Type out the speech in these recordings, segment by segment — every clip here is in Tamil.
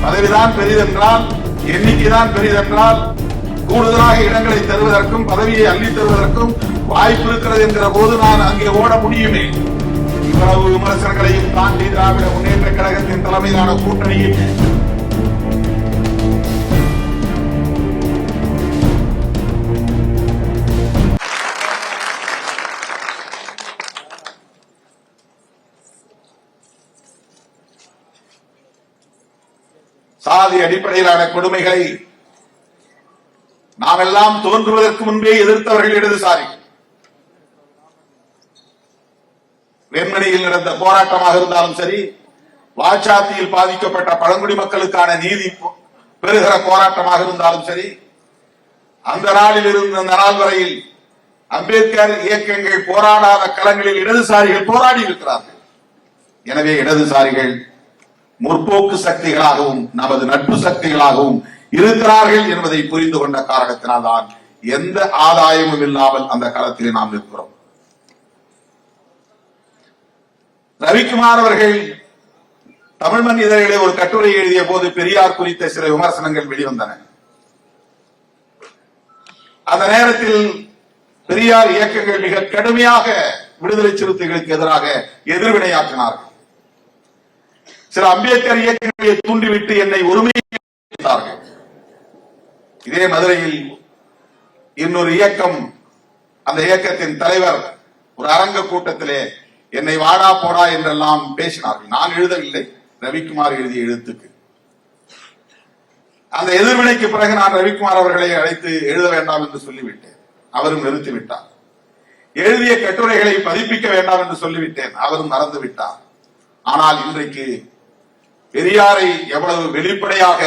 பதவிதான் பெரிதென்றால், எண்ணிக்கைதான் பெரிதென்றால், கூடுதலாக இடங்களை தருவதற்கும் பதவியை அள்ளி தருவதற்கும் வாய்ப்பு இருக்கிறது என்கிற போது நான் அங்கே ஓட முடியுமே. இவ்வளவு விமர்சனங்களையும் தாண்டி திராவிட முன்னேற்ற கழகத்தின் தலைமையிலான கூட்டணியில் சாதி அடிப்படையிலான கொடுமைகளை நாம் எல்லாம் தோன்றுவதற்கு முன்பே எதிர்த்தவர்கள் இடதுசாரி. வெண்மணியில் நடந்த போராட்டமாக இருந்தாலும் சரி, வாச்சாத்தியில் பாதிக்கப்பட்ட பழங்குடி மக்களுக்கான நீதி பெறுகிற போராட்டமாக இருந்தாலும் சரி, அந்த நாளில் இருந்து அந்த நாள் வரையில் அம்பேத்கர் இயக்கங்கள் போராடாத களங்களில் இடதுசாரிகள் போராடி இருக்கிறார்கள். எனவே இடதுசாரிகள் முற்போக்கு சக்திகளாகவும் நமது நட்பு சக்திகளாகவும் இருக்கிறார்கள் என்பதை புரிந்து கொண்ட காரணத்தினால்தான் எந்த ஆதாயமும் இல்லாமல் அந்த களத்திலே நாம் இருக்கிறோம். ரவிக்குமார் அவர்கள் தமிழ் மண் இதழிலே ஒரு கட்டுரை எழுதிய போது பெரியார் குறித்த சில விமர்சனங்கள் வெளிவந்தன. அந்த நேரத்தில் பெரியார் இயக்கங்கள் மிக கடுமையாக விடுதலை சிறுத்தைகளுக்கு எதிராக எதிர்வினையாற்றினார்கள். சில அம்பேத்கர் இயக்கங்களை தூண்டிவிட்டு என்னை ஒருமையாக்கினார்கள். இதே மதுரையில் இன்னொரு இயக்கம், அந்த இயக்கத்தின் தலைவர் ஒரு அரங்க கூட்டத்திலே என்னை வாடா போடா என்றெல்லாம் பேசினார்கள். நான் எழுதவில்லை, ரவிக்குமார் எழுதிய எழுத்துக்கு. அந்த எதிர்வினைக்கு பிறகு நான் ரவிக்குமார் அவர்களை அழைத்து எழுத வேண்டாம் என்று சொல்லிவிட்டேன். அவரும் நிறுத்திவிட்டார். எழுதிய கட்டுரைகளை பதிப்பிக்க வேண்டாம் என்று சொல்லிவிட்டேன். அவரும் மறந்து விட்டார். ஆனால் இன்றைக்கு பெரியாரை எவ்வளவு வெளிப்படையாக,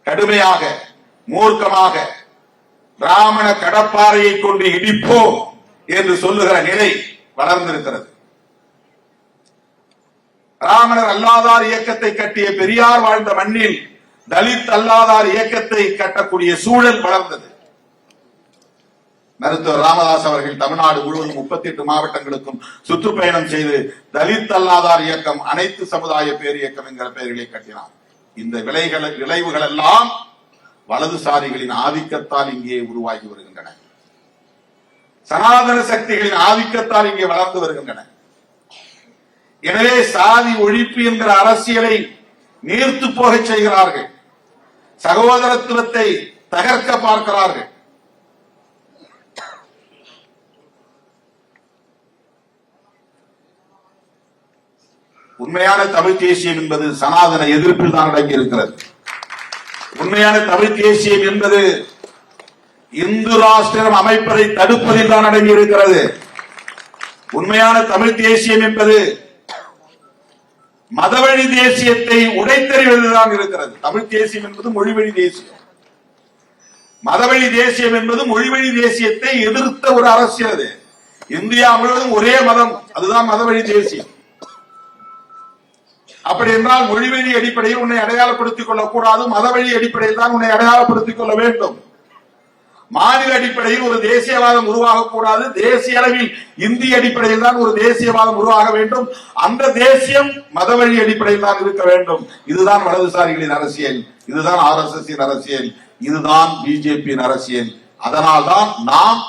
கடுமையாக, மூர்க்கமாக பிராமண கடப்பாறையை கொண்டு இடிப்போம் என்று சொல்லுகிற நிலை வளர்ந்திருக்கிறது. பிராமணர் அல்லாதார் இயக்கத்தை கட்டிய பெரியார் வாழ்ந்த மண்ணில் தலித் அல்லாதார் இயக்கத்தை கட்டக்கூடிய சூழல் வளர்ந்தது. மருத்துவர் ராமதாஸ் அவர்கள் தமிழ்நாடு முழுவதும் 38 மாவட்டங்களுக்கும் சுற்றுப்பயணம் செய்து தலித் அல்லாதார் இயக்கம், அனைத்து சமுதாய பேர் இயக்கம் என்கிற பெயர்களை கட்டினார். இந்த விளைவுகள் எல்லாம் வலதுசாரிகளின் ஆதிக்கத்தால் இங்கே உருவாகி வருகின்றன. சனாதன சக்திகளின் ஆதிக்கத்தால் இங்கே வளர்ந்து வருகின்றன. எனவே சாதி ஒழிப்பு என்கிற அரசியலை நீர்த்து போக செய்கிறார்கள். சகோதரத்துவத்தை தகர்க்க பார்க்கிறார்கள். உண்மையான தமிழ் தேசியம் என்பது சனாதன எதிர்ப்பில் தான் அடங்கி இருக்கிறது. உண்மையான தமிழ் தேசியம் என்பது இந்து ராஷ்டிரம் அமைப்பதை தடுப்பதில் தான் அடங்கி இருக்கிறது. உண்மையான தமிழ் தேசியம் என்பது மதவழி தேசியத்தை உடைத்தறிவதுதான் இருக்கிறது. தமிழ் தேசியம் என்பது மொழிவழி தேசியம். மதவழி தேசியம் என்பது மொழிவழி தேசியத்தை எதிர்த்த ஒரு அரசியல். அது இந்தியா முழுவதும் ஒரே மதம், அதுதான் மதவழி தேசியம். அப்படி என்றால் மொழிவழி அடிப்படையில் உன்னை அடையாளப்படுத்திக் கொள்ளக்கூடாது, மதவழி அடிப்படையில் தான் உன்னை அடையாளப்படுத்திக் கொள்ள வேண்டும். மாநில அடிப்படையில் ஒரு தேசியவாதம் உருவாகக்கூடாது, தேசிய அளவில் இந்திய அடிப்படையில் தான் ஒரு தேசியவாதம் உருவாக வேண்டும். அந்த தேசியம் மதவழி அடிப்படையில் தான் இருக்க வேண்டும். இதுதான் வலதுசாரிகளின் அரசியல், இதுதான் RSS அரசியல், இதுதான் பிஜேபியின் அரசியல். அதனால்தான் நாம்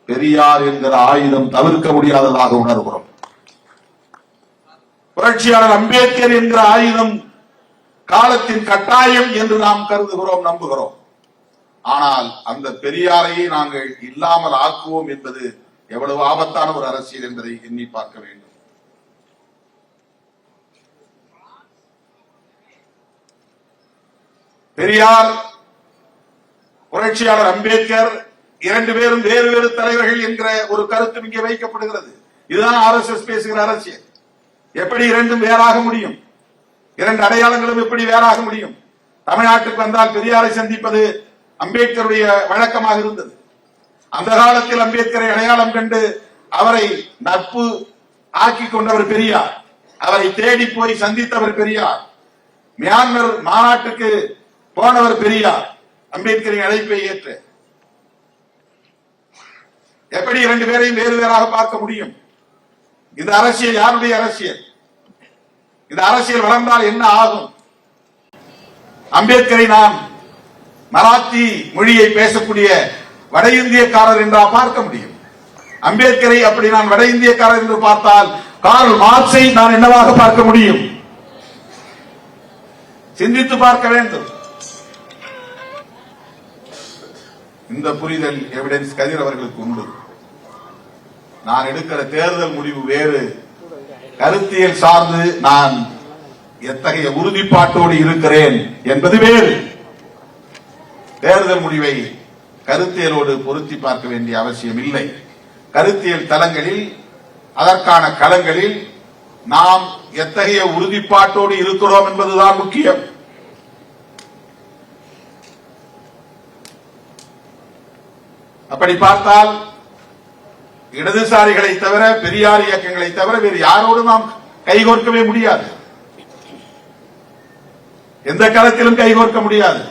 பெரியார் என்கிற ஆயுதம் தவிர்க்க முடியாததாக உணர்கிறோம். புரட்சியாளர் அம்பேத்கர் என்கிற ஆயுதம் காலத்தின் கட்டாயம் என்று நாம் கருதுகிறோம், நம்புகிறோம். ஆனால் அந்த பெரியாரையே நாங்கள் இல்லாமல் ஆக்குவோம் என்பது எவ்வளவு ஆபத்தான ஒரு அரசியல் என்பதை எண்ணி பார்க்க வேண்டும். பெரியார், புரட்சியாளர் அம்பேத்கர் இரண்டு பேரும் வேறு வேறு தலைவர்கள் என்கிற ஒரு கருத்து இங்கே வைக்கப்படுகிறது. இதுதான் RSS பேசுகிற அரசியல். எப்படி இரண்டும் வேறாக முடியும்? இரண்டு அடையாளங்களும் எப்படி வேறாக முடியும்? தமிழ்நாட்டுக்கு வந்தால் பெரியாரை சந்திப்பது அம்பேத்கருடைய வழக்கமாக இருந்தது. அந்த காலத்தில் அம்பேத்கரை அடையாளம் கண்டு அவரை நட்பு ஆக்கி கொண்டவர் பெரியார். அவரை தேடி போய் சந்தித்தவர் பெரியார். மியான்மர் மாநாட்டுக்கு போனவர் பெரியார், அம்பேத்கரின் அழைப்பை ஏற்று. எப்படி இரண்டு பேரையும் வேறு வேறாக பார்க்க முடியும்? இந்த அரசியல் யாருடைய அரசியல்? இந்த அரசியல் வளர்ந்தால் என்ன ஆகும்? அம்பேத்கரை நான் மராத்தி மொழியை பேசக்கூடிய வட இந்தியக்காரர் என்றா பார்க்க முடியும்? அம்பேத்கரை அப்படி நான் வட இந்தியக்காரர் என்று பார்த்தால் கார்ல் மார்க்ஸை நான் என்னவாக பார்க்க முடியும்? சிந்தித்து பார்க்க வேண்டும். இந்த புரிதல் எவிடன்ஸ் கதிர் அவர்களுக்கு உண்டு. நான் எடுக்கிற தேர்தல் முடிவு வேறு, கருத்தியல் சார்ந்து நான் எத்தகைய உறுதிப்பாட்டோடு இருக்கிறேன் என்பது வேறு. தேர்தல் முடிவை கருத்தியலோடு பொருத்தி பார்க்க வேண்டிய அவசியம் இல்லை. கருத்தியல் தளங்களில், அதற்கான களங்களில் நாம் எத்தகைய உறுதிப்பாட்டோடு இருக்கிறோம் என்பதுதான் முக்கியம். அப்படி பார்த்தால் இடதுசாரிகளை தவிர, பெரியார் இயக்கங்களை தவிர வேறு யாரோடு நாம் கைகோர்க்கவே முடியாது. எந்த களத்திலும் கைகோர்க்க முடியாது.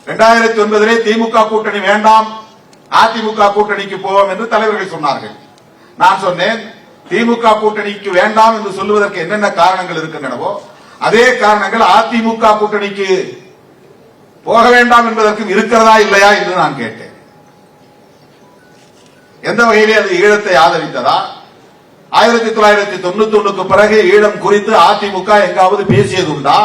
2009 திமுக கூட்டணி வேண்டாம், அதிமுக கூட்டணிக்கு போவோம் என்று தலைவர்கள் சொன்னார்கள். நான் சொன்னேன், திமுக கூட்டணிக்கு வேண்டாம் என்று சொல்லுவதற்கு என்னென்ன காரணங்கள் இருக்கின்றனவோ அதே காரணங்கள் அதிமுக கூட்டணிக்கு போக வேண்டாம் என்பதற்கும் இருக்கிறதா இல்லையா என்று நான் கேட்டேன். எந்த வகையிலே அது ஈழத்தை ஆதரித்ததா? 1991க்கு பிறகு ஈழம் குறித்து அதிமுக எங்காவது பேசியதுண்டா?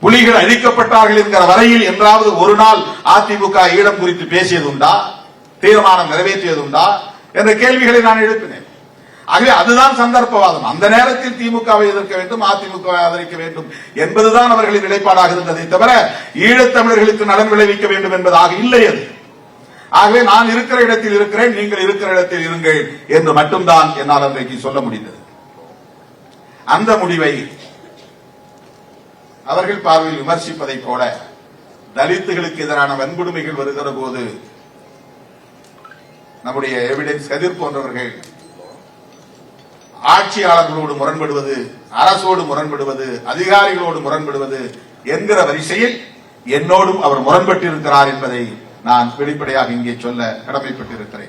புலிகள் அழிக்கப்பட்டார்கள் என்கிற வரையில் என்றாவது ஒரு நாள் அதிமுக ஈழம் குறித்து பேசியதுண்டா? தீர்மானம் நிறைவேற்றியதுண்டா என்ற கேள்விகளை நான் எழுப்பினேன். ஆகவே அதுதான் சந்தர்ப்பவாதம். அந்த நேரத்தில் திமுகவை எதிர்க்க வேண்டும், அதிமுகவை ஆதரிக்க வேண்டும் என்பதுதான் அவர்களின் நிலைப்பாடாக இருந்ததை தவிர ஈழத்தமிழர்களுக்கு நலன் விளைவிக்க வேண்டும் என்பதாக இல்லை அது. ஆகவே நான் இருக்கிற இடத்தில் இருக்கிறேன், நீங்கள் இருக்கிற இடத்தில் இருங்கள் என்று மட்டும்தான் என்னால் அன்றைக்கு சொல்ல முடிந்தது. அந்த முடிவை அவர்கள் பார்வையில் விமர்சிப்பதை போல தலித்துகளுக்கு எதிரான வன்கொடுமைகள் வருகிற போது நம்முடைய எவிடன்ஸ் கதிர் போன்றவர்கள் ஆட்சியாளர்களோடு முரண்படுவது, அரசோடு முரண்படுவது, அதிகாரிகளோடு முரண்படுவது என்கிற வரிசையில் என்னோடும் அவர் முரண்பட்டிருக்கிறார் என்பதை நான் வெளிப்படையாக இங்கே சொல்ல கடமைப்பட்டிருக்கிறேன்.